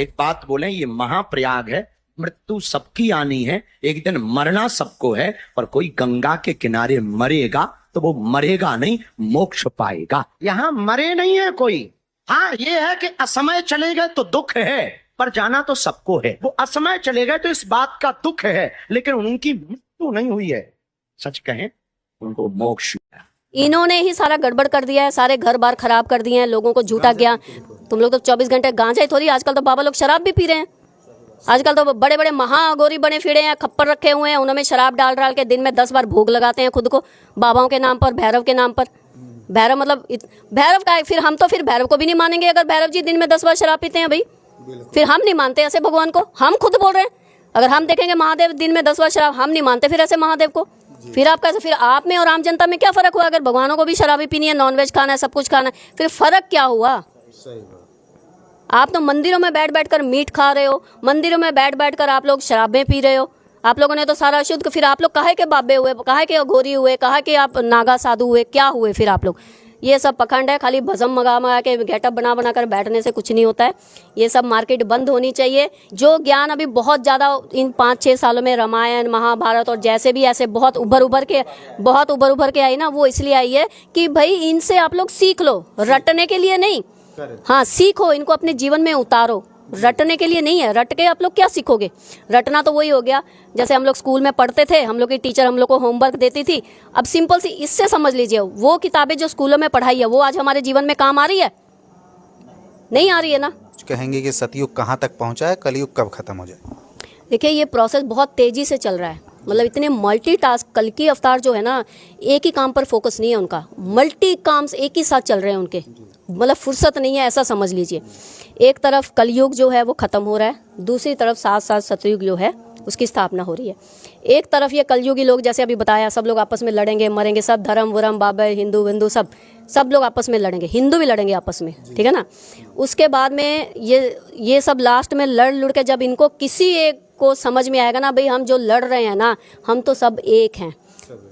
एक बात बोले, ये महाप्रयाग है, मृत्यु सबकी आनी है, एक दिन मरना सबको है, पर कोई गंगा के किनारे मरेगा तो वो मरेगा नहीं, मोक्ष पाएगा। यहां मरे नहीं है कोई। हाँ, ये है कि असमय चले गए तो दुख है, पर जाना तो सबको है। वो असमय चले गए तो इस बात का दुख है, लेकिन उनकी मृत्यु नहीं हुई है। सच कहें, उनको मोक्ष। इन्होंने ही सारा गड़बड़ कर दिया है, सारे घर बार खराब कर दिए हैं, लोगों को झूठा ज्ञान। तुम लोग तो 24 घंटे गांजा ही थोड़ी, आजकल तो बाबा लोग शराब भी पी रहे हैं। आजकल तो बड़े बड़े महाअघोरी बने फिरे हैं, खप्पर रखे हुए हैं, उन्होंने शराब डाल डाल के दिन में 10 बार भोग लगाते हैं खुद को, बाबाओं के नाम पर, भैरव के नाम पर। भैरव मतलब भैरव का है, फिर हम तो फिर भैरव को भी नहीं मानेंगे अगर भैरव जी दिन में 10 बार शराब पीते हैं भाई। फिर हम नहीं मानते ऐसे भगवान को, हम खुद बोल रहे हैं। अगर हम देखेंगे महादेव दिन में 10 बार शराब, हम नहीं मानते फिर ऐसे महादेव को। फिर आप कैसे, फिर आप में और आम जनता में क्या फर्क हुआ? अगर भगवानों को भी शराबी पीनी है, नॉनवेज खाना है, सब कुछ खाना है, फिर फर्क क्या हुआ? आप तो मंदिरों में बैठ बैठ कर मीट खा रहे हो, मंदिरों में बैठ बैठ कर आप लोग शराबें पी रहे हो। आप लोगों ने तो सारा शुद्ध, फिर आप लोग काहे के बाबे हुए, काहे के अघोरी हुए, काहे के आप नागा साधु हुए, क्या हुए फिर आप लोग? ये सब पखंड है, खाली भस्म मंगा के गेटअप बना बना कर बैठने से कुछ नहीं होता है। ये सब मार्केट बंद होनी चाहिए। जो ज्ञान अभी बहुत ज़्यादा इन 5-6 सालों में रामायण, महाभारत और जैसे भी ऐसे बहुत उभर उभर के आई ना, वो इसलिए आई है कि भाई इनसे आप लोग सीख लो, रटने के लिए नहीं। हाँ, सीखो, इनको अपने जीवन में उतारो, रटने के लिए नहीं है। रट के आप लोग क्या सीखोगे? रटना तो वही हो गया जैसे हम लोग स्कूल में पढ़ते थे, हम लोग की टीचर हम लोग को होमवर्क देती थी। अब सिंपल सी इससे समझ लीजिए, वो किताबें जो स्कूलों में पढ़ाई है वो आज हमारे जीवन में काम आ रही है? नहीं आ रही है ना। कहेंगे कि सतयुग कहाँ तक पहुँचा है, कलयुग कब खत्म हो जाए? देखिए, ये प्रोसेस बहुत तेजी से चल रहा है। मतलब इतने मल्टीटास्क, कल की अवतार जो है ना, एक ही काम पर फोकस नहीं है उनका, मल्टी काम्स एक ही साथ चल रहे हैं उनके, मतलब फुर्सत नहीं है, ऐसा समझ लीजिए। एक तरफ कलयुग जो है वो खत्म हो रहा है, दूसरी तरफ साथ साथ सतयुग जो है उसकी स्थापना हो रही है। एक तरफ ये कलयुगी लोग, जैसे अभी बताया, सब लोग आपस में लड़ेंगे मरेंगे, सब धर्म वरम बाबा हिंदू विंदू सब लोग आपस में लड़ेंगे, हिंदू भी लड़ेंगे आपस में, ठीक है ना। उसके बाद में ये सब लास्ट में लड़ के जब इनको किसी एक को समझ में आएगा ना, भाई हम जो लड़ रहे हैं ना, हम तो सब एक हैं,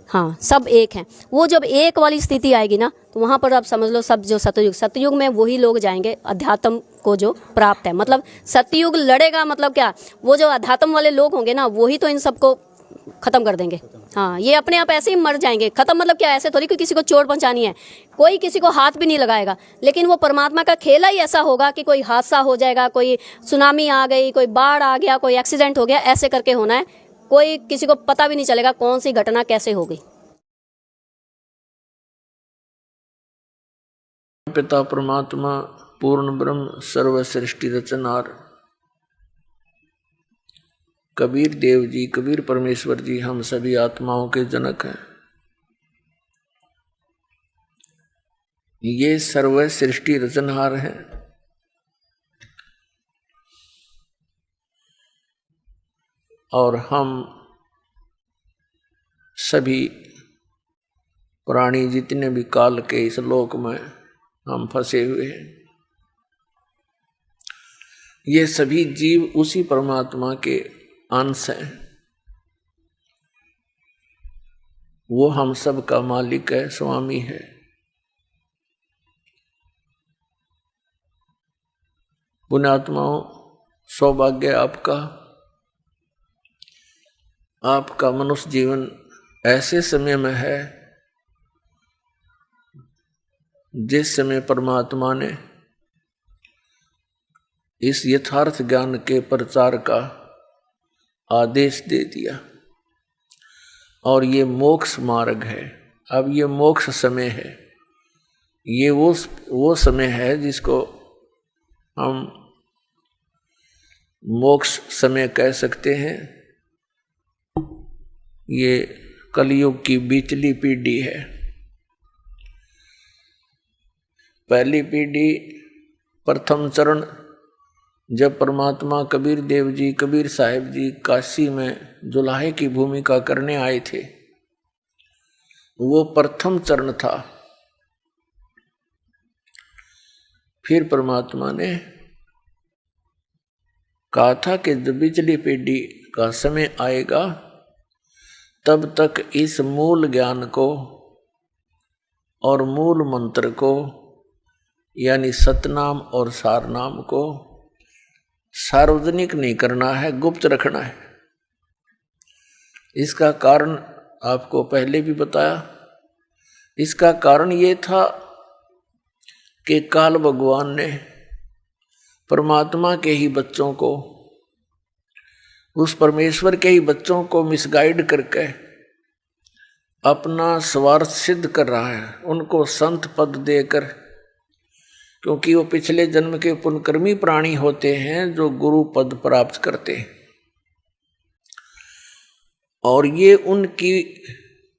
हाँ सब एक हैं, वो जब एक वाली स्थिति आएगी ना, तो वहाँ पर आप समझ लो सब जो सतयुग में वही लोग जाएंगे अध्यात्म को जो प्राप्त है। मतलब सतयुग लड़ेगा, मतलब क्या, वो जो अध्यात्म वाले लोग होंगे ना, वही तो इन सबको खत्म कर देंगे। हाँ, ये अपने आप ऐसे ही मर जाएंगे। खत्म मतलब क्या, ऐसे थोड़ी कि किसी को चोट पहुंचानी है, कोई किसी को हाथ भी नहीं लगाएगा, लेकिन वो परमात्मा का खेला ही ऐसा होगा कि कोई हादसा हो जाएगा, कोई सुनामी आ गई, कोई बाढ़ आ गया, कोई एक्सीडेंट हो गया, ऐसे करके होना है। कोई किसी को पता भी नहीं चलेगा कौन सी घटना कैसे हो गई। पिता परमात्मा पूर्ण ब्रह्म सर्व सृष्टि रचनार, कबीर देव जी, कबीर परमेश्वर जी हम सभी आत्माओं के जनक हैं। ये सर्व सृष्टि रचनहार हैं। और हम सभी प्राणी जितने भी काल के इस लोक में हम फंसे हुए हैं, ये सभी जीव उसी परमात्मा के अंश हैं। वो हम सब का मालिक है, स्वामी है। पुण्यात्माओं, सौभाग्य आपका मनुष्य जीवन ऐसे समय में है जिस समय परमात्मा ने इस यथार्थ ज्ञान के प्रचार का आदेश दे दिया, और ये मोक्ष मार्ग है। अब ये मोक्ष समय है, ये वो समय है जिसको हम मोक्ष समय कह सकते हैं। ये कलयुग की बीचली पीढ़ी है। पहली पीढ़ी, प्रथम चरण, जब परमात्मा कबीर देव जी, कबीर साहिब जी काशी में जुलाहे की भूमिका करने आए थे, वो प्रथम चरण था। फिर परमात्मा ने कहा था कि जब बिचली पीढ़ी का समय आएगा, तब तक इस मूल ज्ञान को और मूल मंत्र को, यानी सतनाम और सारनाम को सार्वजनिक नहीं करना है, गुप्त रखना है। इसका कारण आपको पहले भी बताया। इसका कारण ये था कि काल भगवान ने परमात्मा के ही बच्चों को, उस परमेश्वर के ही बच्चों को मिसगाइड करके अपना स्वार्थ सिद्ध कर रहा है, उनको संत पद देकर, क्योंकि वो पिछले जन्म के पुण्यकर्मी प्राणी होते हैं जो गुरु पद प्राप्त करते हैं, और ये उनकी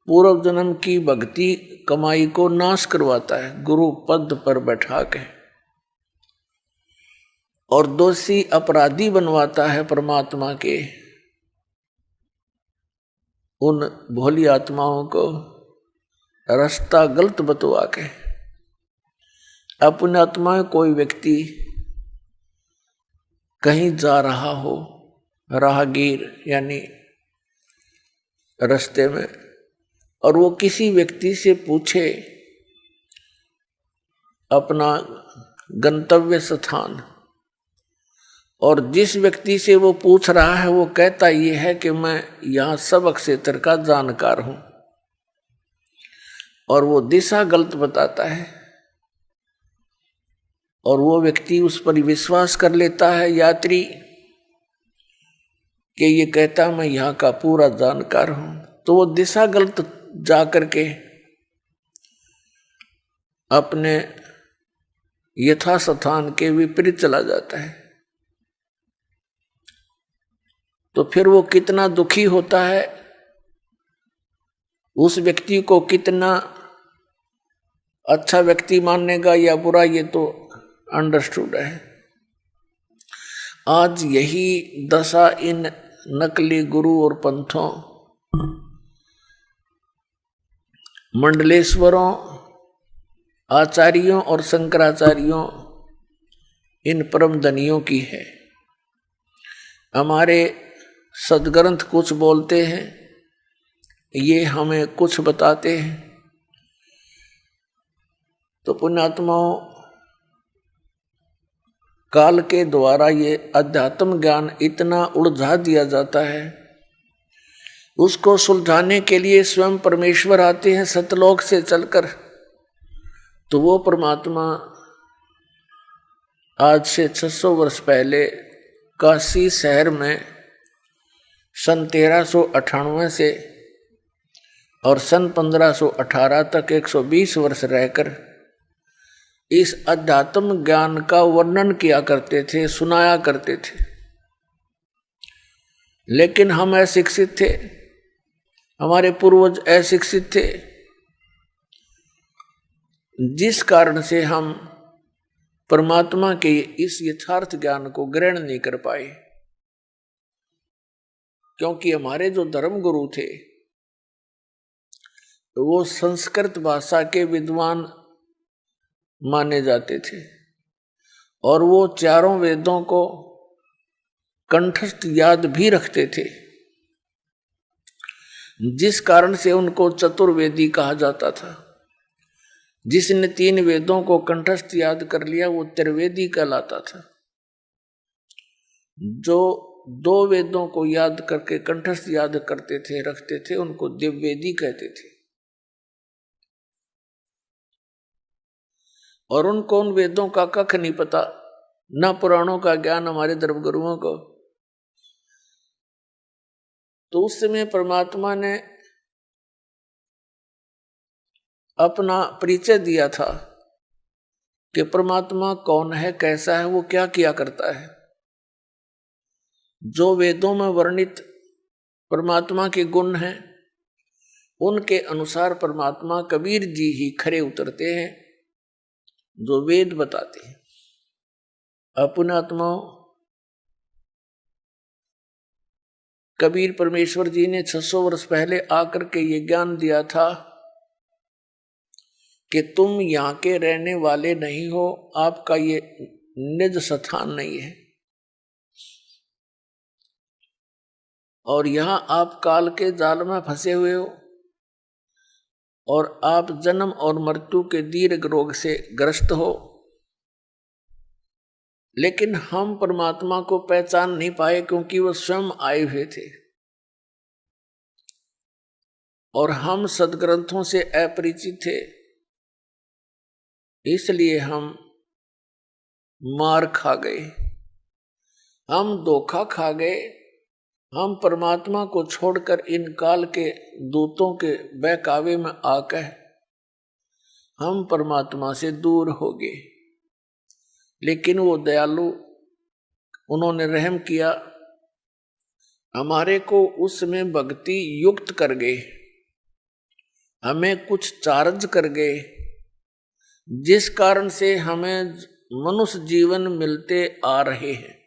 पूर्व जन्म की भक्ति कमाई को नाश करवाता है गुरु पद पर बैठा के, और दोषी अपराधी बनवाता है परमात्मा के उन भोली आत्माओं को रास्ता गलत बतवा के। अपने आत्मा कोई व्यक्ति कहीं जा रहा हो, राहगीर यानी रास्ते में, और वो किसी व्यक्ति से पूछे अपना गंतव्य स्थान, और जिस व्यक्ति से वो पूछ रहा है वो कहता ये है कि मैं यहाँ सबक क्षेत्र का जानकार हूं, और वो दिशा गलत बताता है, और वो व्यक्ति उस पर विश्वास कर लेता है यात्री कि ये कहता मैं यहाँ का पूरा जानकार हूं, तो वो दिशा गलत जा करके अपने यथा स्थान के विपरीत चला जाता है। तो फिर वो कितना दुखी होता है, उस व्यक्ति को कितना अच्छा व्यक्ति मानेगा या बुरा, ये तो अंडरस्टूड है। आज यही दशा इन नकली गुरु और पंथों, मंडलेश्वरों, आचार्यों और शंकराचार्यों, इन परम धनियों की है। हमारे सदग्रंथ कुछ बोलते हैं, ये हमें कुछ बताते हैं। तो पुण्यात्माओं, काल के द्वारा ये अध्यात्म ज्ञान इतना उलझा दिया जाता है, उसको सुलझाने के लिए स्वयं परमेश्वर आते हैं सतलोक से चलकर। तो वो परमात्मा आज से 600 वर्ष पहले काशी शहर में सन 1398 से और सन 1518 तक 120 वर्ष रहकर इस अध्यात्म ज्ञान का वर्णन किया करते थे, सुनाया करते थे। लेकिन हम अशिक्षित थे, हमारे पूर्वज अशिक्षित थे, जिस कारण से हम परमात्मा के इस यथार्थ ज्ञान को ग्रहण नहीं कर पाए। क्योंकि हमारे जो धर्म गुरु थे वो संस्कृत भाषा के विद्वान माने जाते थे, और वो चारों वेदों को कंठस्थ याद भी रखते थे, जिस कारण से उनको चतुर्वेदी कहा जाता था। जिसने 3 वेदों को कंठस्थ याद कर लिया वो त्रिवेदी कहलाता था। जो 2 वेदों को याद करके कंठस्थ याद करते थे, रखते थे, उनको दिव्यवेदी कहते थे। और उनको उन वेदों का कख नहीं पता, न पुराणों का ज्ञान हमारे धर्मगुरुओं को। तो उस समय परमात्मा ने अपना परिचय दिया था कि परमात्मा कौन है, कैसा है, वो क्या किया करता है। जो वेदों में वर्णित परमात्मा के गुण हैं उनके अनुसार परमात्मा कबीर जी ही खरे उतरते हैं, जो वेद बताते हैं। अपने आत्माओं, कबीर परमेश्वर जी ने 600 वर्ष पहले आकर के ये ज्ञान दिया था कि तुम यहाँ के रहने वाले नहीं हो, आपका ये निज स्थान नहीं है, और यहाँ आप काल के जाल में फंसे हुए हो, और आप जन्म और मृत्यु के दीर्घ रोग से ग्रस्त हो। लेकिन हम परमात्मा को पहचान नहीं पाए क्योंकि वो स्वयं आए हुए थे और हम सदग्रंथों से अपरिचित थे, इसलिए हम मार खा गए, हम धोखा खा गए। हम परमात्मा को छोड़कर इन काल के दूतों के बहकावे में आकर हम परमात्मा से दूर हो गए। लेकिन वो दयालु, उन्होंने रहम किया, हमारे को उसमें भक्ति युक्त कर गए, हमें कुछ चार्ज कर गए, जिस कारण से हमें मनुष्य जीवन मिलते आ रहे हैं।